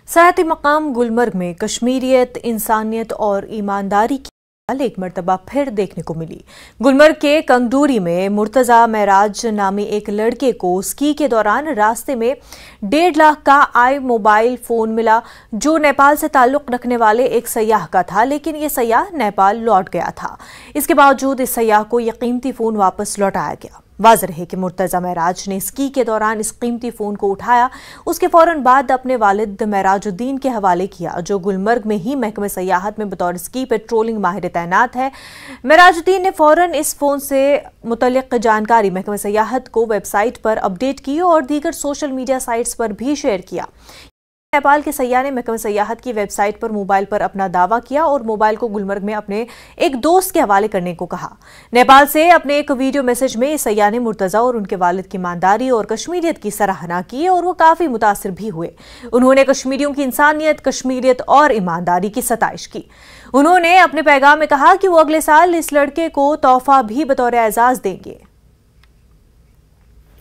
सयाहती मकाम गुलमर्ग में कश्मीरियत, इंसानियत और ईमानदारी की एक मरतबा फिर देखने को मिली। गुलमर्ग के कंगडूरी में मुर्तजा महराज नामी एक लड़के को स्की के दौरान रास्ते में 1.5 लाख का आई मोबाइल फोन मिला, जो नेपाल से ताल्लुक रखने वाले एक सयाह का था, लेकिन ये सयाह नेपाल लौट गया था। इसके बावजूद इस सयाह को यह कीमती फोन वापस लौटाया गया। वाज़ेह है कि मुर्तजा महराज ने स्की के दौरान इस कीमती फ़ोन को उठाया, उसके फ़ौरन बाद अपने वालिद महराजुद्दीन के हवाले किया, जो गुलमर्ग में ही महकमे सयाहत में बतौर स्की पेट्रोलिंग माहिर तैनात है। महराजुद्दीन ने फ़ौरन इस फ़ोन से मुतल्लिक जानकारी महकमे सयाहत को वेबसाइट पर अपडेट की और दीगर सोशल मीडिया साइट्स पर भी शेयर किया। नेपाल के सयाह ने महकमे सयाहत की वेबसाइट पर मोबाइल पर अपना दावा किया और मोबाइल को गुलमर्ग में अपने एक दोस्त के हवाले करने को कहा। नेपाल से अपने एक वीडियो मैसेज में सयाह ने मुर्तजा और उनके वालिद की ईमानदारी और कश्मीरियत की सराहना की और वो काफी मुतासिर भी हुए। उन्होंने कश्मीरियों की इंसानियत, कश्मीरियत और ईमानदारी की सताइश की। उन्होंने अपने पैगाम में कहा कि वो अगले साल इस लड़के को तोहफा भी बतौर एजाज देंगे।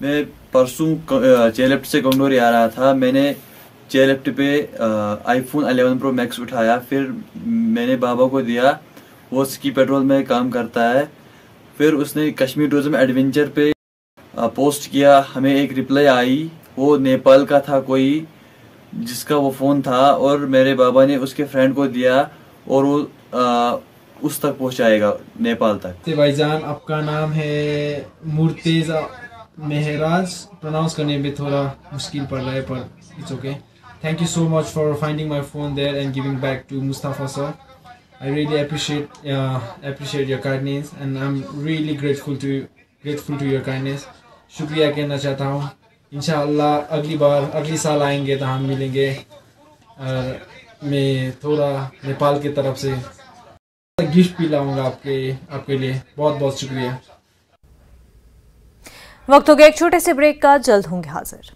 मैं परसों चेलिफ्ट से कंगडोरी आ रहा था। मैंने चेलिफ्ट पे iPhone 11 Pro Max उठाया, फिर मैंने बाबा को दिया। वो स्की पेट्रोल में काम करता है। फिर उसने कश्मीर टूरिज्म एडवेंचर पे पोस्ट किया। हमें एक रिप्लाई आई, वो नेपाल का था कोई जिसका वो फ़ोन था, और मेरे बाबा ने उसके फ्रेंड को दिया और वो उस तक पहुंचाएगा, नेपाल तक। भाईजान, आपका नाम है मुर्तजा महराज, प्रोनाउंस करने में थोड़ा मुश्किल पड़ रहा है, पर it's okay. Thank you so much for finding my phone there and giving back to Mustafa sir. I really appreciate your kindness and I'm really grateful to your kindness. शुक्रिया कहना चाहता हूँ। इंशाअल्लाह अगली साल आएंगे तो हम मिलेंगे। और मैं थोड़ा नेपाल की तरफ से गिफ्ट भी लाऊंगा आपके लिए। बहुत बहुत शुक्रिया। वक्त हो गया एक छोटे से ब्रेक का, जल्द होंगे हाजिर।